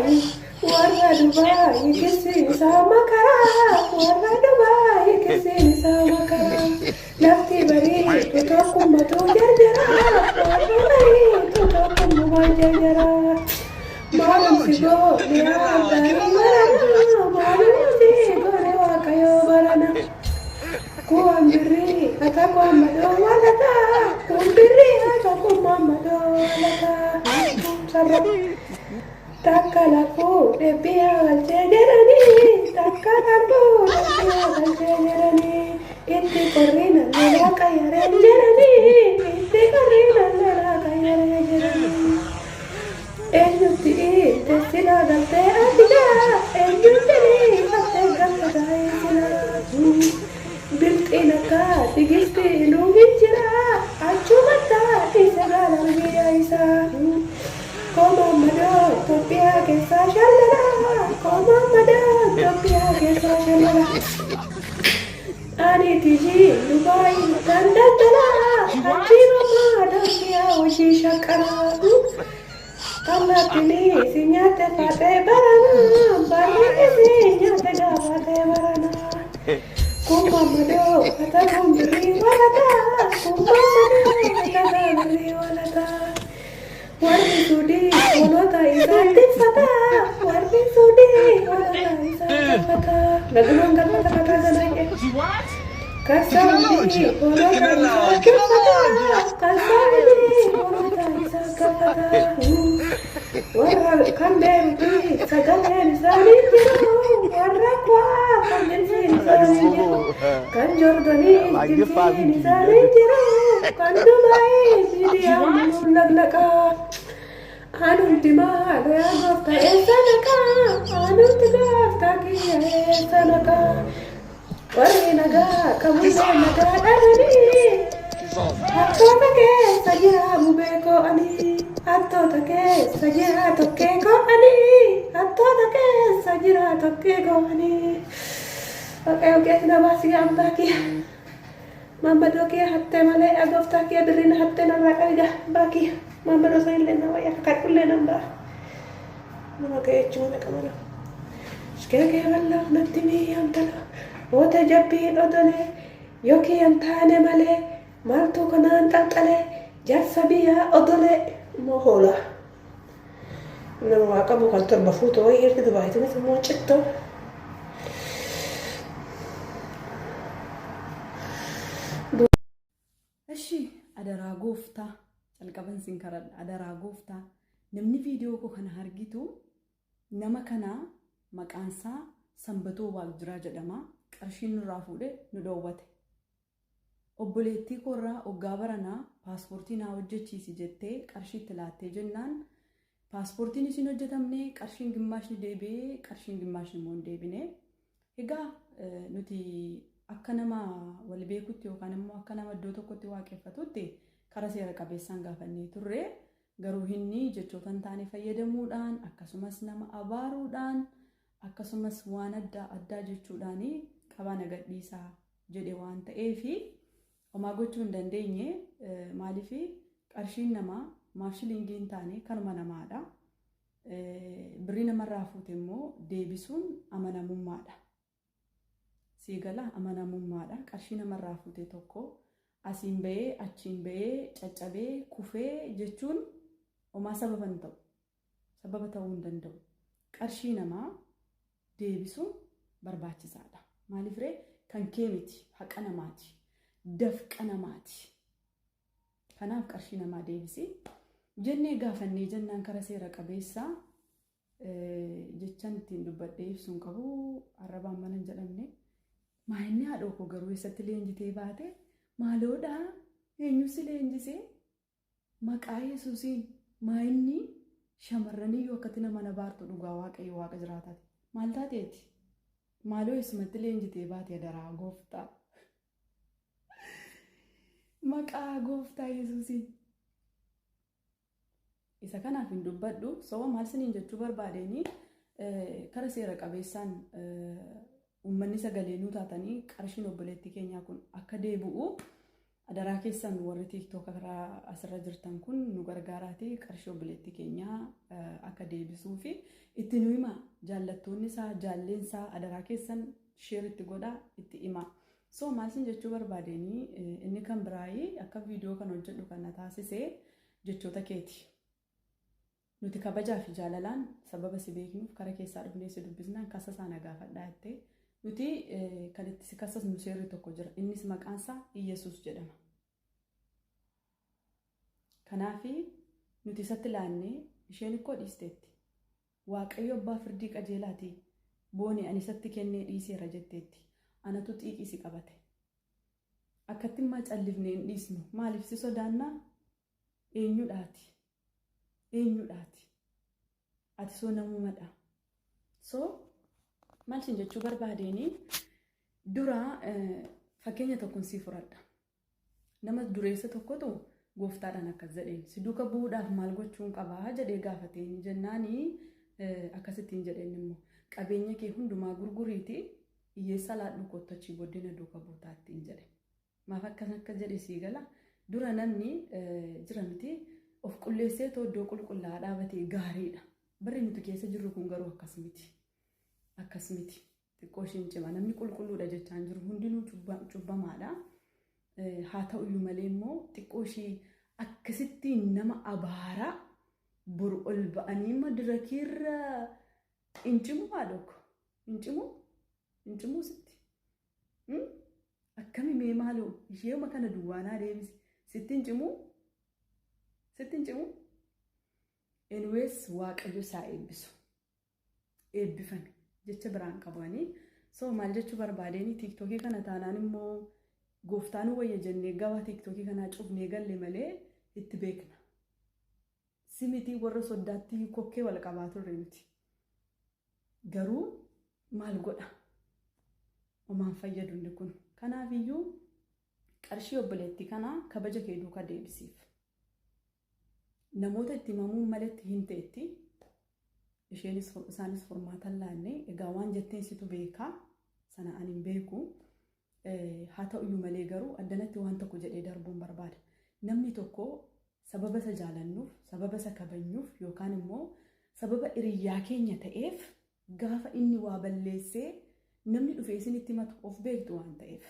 warra Dubai kisi sama kara warra Dubai kisi sama kara lafti bari tutokum matu jarjara warra bari tutokum matu jarjara malum sigo dia dari marana malum sigo dewa kayo barana ku ambiri ataku amado walata ku ambiri ataku amado walata sarap takalaku debia aljejerani takalaku debia aljejerani itti korrina nela kayare jerani itti korrina nela kayare jerani enyuti tesila dalte adida enyuti hatte gatta isila bilqinaka tigisti nungijira achumata isagala biya isa Koma mado topia ke sashalala Koma mado topia ke sashalala Ani tiji Dubai dandandala Haji mama topia uji shakara Kama tini sinyate pate barana Bari sinyate gavate barana Kuma mado kata kumbiri walata Kuma mado kata kumbiri walata Warbi sudi kolota isa tifata Warbi sudi kolota isa tifata Nagulang kata-kata ganaya Kasawdi kolota isa tifata Kasawdi kolota isa tifata Warra kamberuti sagalen isa ninjiro Warra kwa kambensin isa ninjiro Kan Jordani jinsin isa ninjiro Kan Dubai sidiya munur laglaka Anunti maalo ya gofta esanaka Anunti gofta kiya esanaka Warri naga kamulle naga dharani Hattota keessa jira mubeko ani Hattota keessa jira tokkeeko ani Hattota keessa jira tokkeeko ani Waaqayyo keessa baasi abbaa kiyya Mammadoo kiyya hattee malee agoftaa kiyya birrina hattee narraa qabiga abbaa kiyya Mammadoo san illee nama wayya kakadhullee nan ba'a nama ka'e jechuma dhaqa mala Ishkee kee bal'aa natti miyyaan tala Oota jabbiin odolee yookiin hin taane malee maaltu kanaan xalxalee jaarsa biyyaa odolee immoo hoola nama waa qabu kan torba fuutu wayii erga dubaayitinis immoo cittoo እሺ አደራ ጎፍታ ጨልቀበን ሲንከረድ አደራ ጎፍታ ነምኒ ቪዲዮ ኮ ከነ ሀርጊቱ ነመ ከና መቃንሳ ሰንበቶ ዋልጅራ ጀደማ ቀርሺን ራፉደ ንዶወተ ኦቦሌቲ ኮራ ኦጋበረና ፓስፖርቲና ወጀቺ ሲጀቴ ቀርሺ ትላቴ ጀናን ፓስፖርቲን ሲን ወጀተምኔ ቀርሺን ግማሽ ዴቤ ቀርሺን ግማሽ ሞን ዴቢኔ ሄጋ ኑቲ akkanama wal beekutti yookaan immoo akkanama iddoo tokkotti waaqeffatutti karaa seera qabeessaan gaafannee turre garuu inni jechootan taane fayyadamuudhaan akkasumas nama abaaruudhaan akkasumas waan addaa jechuudhaan qabaa nagadhiisaa jedhe waan ta'eef homaa gochuu hin dandeenye maaliif qarshiin namaa maashiliingiin taane kanuma namaadha birrii namarraa fuute immoo deebisuun amanamummaadha. Sigala amanamummaadha qarshii namarraa fuute tokko asiin ba'ee achiin ba'ee caccabee kufee jechuun homaa sababa ta'uu hin danda'u qarshii namaa deebisuun barbaachisaadha maaliif ree kan kee miti haqa namaati dafqa namaati kanaaf qarshii namaa deebisi jennee gaafannee jennaan karaa seera qabeessaa jechaan ittiin dubbadhee ibsuun qabu arrabaan mana hin jedhamne Maayinni haadhoo koo garuu eessatti leenjitee baate maaloodha eenyusi leenjisee maqaa Yesuusiin maayinni shamarranii yoo akkatti nama nabaartu dhugaa waaqayyo waaqa jiraataati maal taateeti maaloo eessumatti leenjitee baate adaraa gooftaa maqaa gooftaa Yesuusiin isa kanaaf hin dubbadhu soba maal siniin jechuu barbaadeenii karaa seera qabeessaan ummanni sagalee nuu taatanii qarshiin obboleettii keenyaa kun akka deebi'u adaraa keessan warri TikTok irraa asirra jirtan kun nu gargaaraati qarshii obboleettii keenya akka deebisuu fi itti nu hima jaallattoonni isaa jaalleen isaa adaraa keessan share itti godhaa itti hima. So maalsin jechuu barbaadanii inni kan biraayii akka viidiyoo kan hojjedhu kana taasisee jechoota keeti. Nuti kabajaa fi jaalalaan sababa si beeknuuf kara keessaa dhufnee si dubbisnaan kasa isaa nagaafadhaa jettee nuti kan itti si kasas nu seerri tokko jira. Innis maqaansaa Iyesuus jedhama. Kanaafi nuti isatti laannee isheen ikkoo dhiisteetti. Waaqayyo abbaa firdii qajeelaati. Booni ani isatti kennee dhiiseera jetteetti. Anatu xiiqii si qabate. Akkatti immoo callifnee hin dhiisnu. Maaliif si sodaannaa? Eenyudhaati? Eenyudhaati? Ati soo namumadha. So maal isin jechuu barbaadeenii dura fakkeenya tokkoon sii furadha. Nama dureessa tokkotu gooftaadhaan akkas jedheen si duuka bu'uudhaaf maal gochuun qabaa jedhee gaafateen jennaanii akkasittiin jedheen immoo qabeenya kee hundumaa gurguriiti hiyyeessa laadhu kottachii booddee duuka buutaattiin jedhe. Maaf akka jedhe sii gala dura namni jira miti of qulleessee iddoo qulqullaa dhaabatee gaariidha. Barri nuti keessa jirru kun garuu akkas miti. Akkas miti. Xiqqoo isheen cima namni qulqulluudha jechaan jiru hundinuu cubbamaadha. Haa ta'u iyyuu malee immoo xiqqoo ishee akkasitti nama abaaraa buru ol ba'anii madirakiirra incimu haadhokko. Incimuu sitti. Akkami mee maaloo isheema kana duwwaanaa deebisi. Sitti incimuu? Anyways waaqayyo isaa eebbisu. Eebbifame jecha biraan qabanii. So maal jechuu barbaadeenii TikTokii kana taanaan immoo gooftaan wayya jennee gaba TikTokii kanaa cufnee galle malee itti beekna. Simiti warra soddaatti kokkee wal qabaa turre miti. Garuu maal godha? Omaan fayyadu inni kun. Kanaafiyyuu qarshii obboleettii kanaa kabaja kee duukaa deebisiif. Namoota itti himamuun malatti hin ta'etti isaanis furmaatan laannee egaa waan jetteen situ beekaa sana ani hin beeku. Haa ta'u iyyuu malee garuu addanatti waan tokko jedhee darbuun barbaada. Namni tokko sababa isa jaalannuuf, sababa isa kabajnuuf yookaan immoo sababa hiriyyaa keenya ta'eef gaafa inni waa balleessee namni dhufee isinitti himatu of beektu waan ta'eef.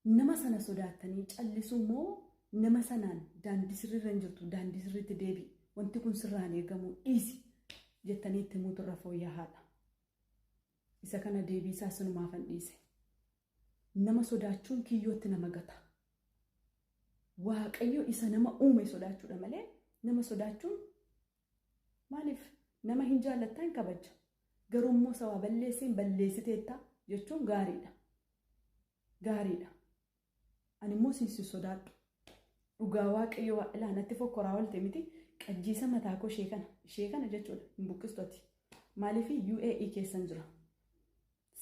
Nama sana sodaattanii callisuu moo nama sanaan daandii sirriirra hin jirtu daandii sirriitti deebi wanti kun sirraan eegamu dhiisi jettanii itti himuutu irra fooyya'aadha. Isa kana deebii isaa sanumaafan dhiise. Nama sodaachuun kiyyootti nama gata. Waaqayyo isa nama uume sodaachuudha malee nama sodaachuun maaliif nama hin jaallattaa hin kabaja. Garuu immoo sawaa balleessiin balleessiteetta jechuun gaariidha. Gaariidha. Ani immoo si sodaadhu. Dhugaa waaqayyo waa ilaanatti fokkoraa oolte miti qajjiisa mataa koo ishee kana jechuudha hin buqqistoti. Maaliif UAE keessan jira.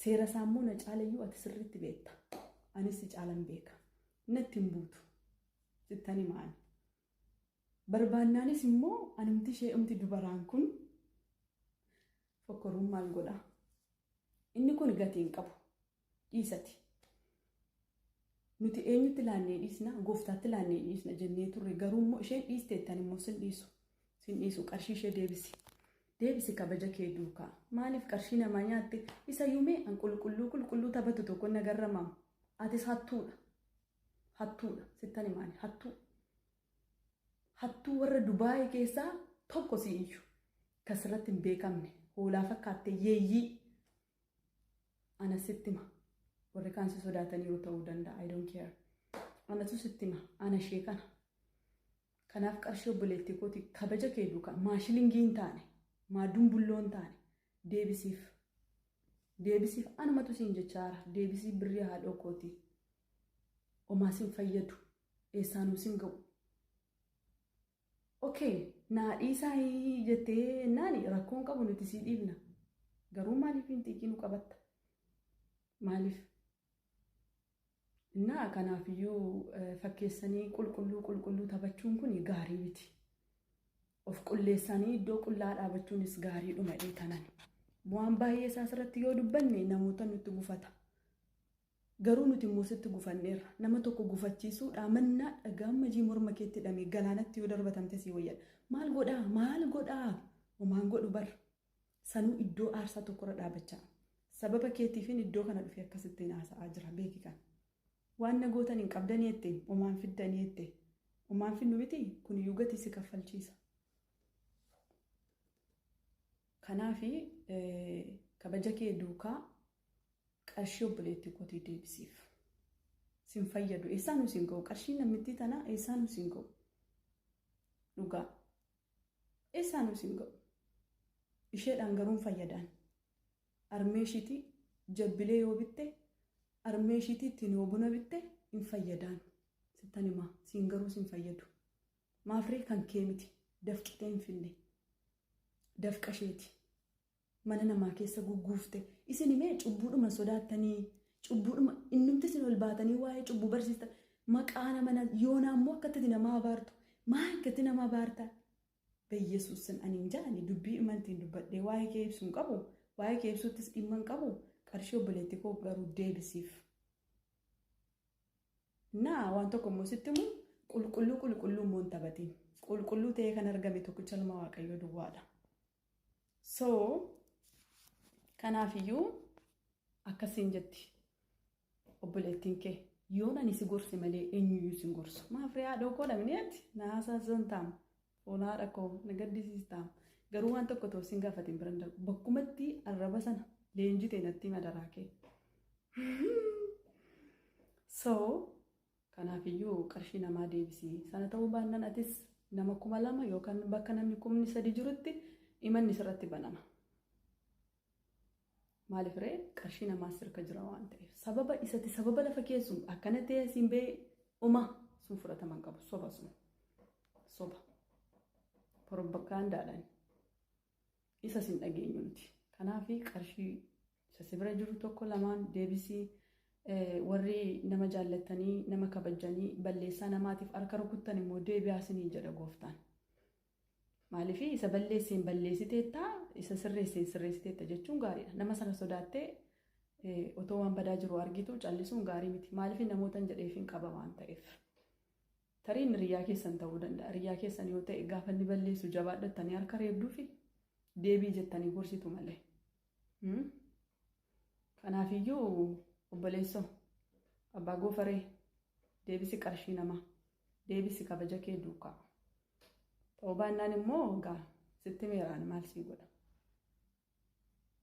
Seera saammoo na caalayyuu ati sirriitti beekta. Anis si caalan beeka. Natti hin buutu. Sittani maani. Barbaannaanis immoo animti ishee umti dubaraan kun fokkoruun maal godha? Inni kun gatii hin qabu. Dhiisati. Nuti eenyutti laannee dhiisna? Gooftaatti laannee dhiisna jennee turre garuu immoo isheen dhiisteettan immoo sin dhiisu qarshii ishee deebisi. Deebisi kabaja kee duukaa. Maaliif qarshii namaa nyaatte isa yuumee an qulqulluu taphatu tokko nagarramamu. Atis hattuudha. Hattuudha. Sittani maani? Hattuu. Hattuu warra Dubaayii keessaa tokko si iyyu. Kasirratti hin beekamne. Hoolaa fakkaattee yeeyyii. Ana sitti hima. Warri kaan si sodaataniiru ta'uu danda'a. I don't care. Anatu sitti hima. Ana ishee kana. Kanaaf qarshii obboleettii kooti kabaja kee duukaa. Maashilingii hin taane. Maaduun bulloo hin taane. Deebisiif. Deebisiif anumatu siin jechaara. Deebisii birrii haadhoo kooti. Omaa siin fayyadu. Eessaanuu siin ga'u. Okay. Naadhii isaa jettee naani rakkoon qabu nuti sii dhiibna. Garuu maaliif hin xiiqii nu qabatta? Maaliif? Innaa kanaafiyyuu fakkeessanii qulqulluu taphachuun kun gaarii miti. Of qulleessanii iddoo qullaa dhaabachuunis gaariidhuma dheetanan. Waan baay'ee isaas irratti yoo dubbanne namoota nutti gufata. garuu nuti immoo sitti gufanneerra nama tokko gufachiisuudha mannaa dhagaa majii morma keetti hidhamee galaanatti yoo darbatamte si wayyada maal godhaa homaan godhu bar sanuu iddoo aarsaa tokkorra dhaabachaa sababa keetiifin iddoo kana dhufee akkasitti haasa'aa jira beeki kan waan nagootan hin qabdanii jette homaan fiddanii jette homaan finnu miti kun iyyuu gatii si kaffalchiisa kanaafi kabaja kee duukaa qarshii obboleettii kootii deebisiif sin fayyadu eessaanuu sin ga'u qarshii namittii tanaa eessaanuu sin ga'u dhugaa eessaanuu sin ga'u isheedhaan garuun fayyadaan armeeshitii jabbilee yoo bitte armeeshitii ittiin yoo buna bitte hin fayyadaan sittan himaa siin garuu sin fayyadu maafree kan kee miti dafqitee hin finne dafqasheeti mana namaa keessa gugguufte isin himee cubbuudhuma sodaattanii cubbuudhuma innumti isin ol baatanii waa'ee cubbuu barsiistan maqaa nama yoonaa immoo akkatti nama abaartu maa akkatti nama abaarta beeyyesuus sin aniin jaani dubbii imantiin dubbadhee waa'ee kee ibsuun qabu waa'ee kee ibsuuttis dhimman qabu qarshii obboleettii koo garuu deebisiif naa waan tokko immoo sitti immoo qulqulluu immoo hin taphatiin qulqulluu ta'ee kan argame tokkicha ilma waaqayyoo duwwaadha so kanaafiyyuu akkasiin jetti obboleettiin kee yoon ani si gorse malee eenyuyyuu sin gorsu maafree haadhoo koo dhabneetti naasaa son taam foonaa dhaqoo nagaddisiis taam garuu waan tokko ta'u sin gaafatiin biran darbu bakkumatti arraba sana leenjitee natti madaraa kee so kanaafiyyuu qarshii namaa deebisii sana ta'uu baannaan atis nama 2,000 yookaan bakka namni 3,000 jirutti imanni sirratti banama maaliif ree qarshii namaa sirka jira waan ta'eef sababa isatti sababa lafa keessu akkana ta'e siin bee uma sun fudhataman qabu soba propagaandaadhaan isa sin dhageenyu nuti kanaafi qarshii isa sibira jiru tokko lamaan deebisii warri nama jaallatanii nama kabajanii balleessaa namaatiif harka rukuttan immoo deebi'aasinii jedha gooftaan maaliif isa balleesseen balleessiteetta isa sirreessiteetta jechuun gaariidha nama sana sodaattee otoo waan badaa jiru argitu callisuun gaarii miti maaliif namootan jedheefin qaba waan ta'eef tariin riyaa keessan ta'uu danda'a riyaa keessan yoo ta'e gaafa inni balleessu jabaadhattanii harka reebduufi deebii jettanii gorsitu malee kanaafiyyuu obboleessoo abbaa goofaree deebisi qarshii namaa deebisi kabaja kee duukaa ta'uu baannaan immoo gaa sitti meeraan maal sii godha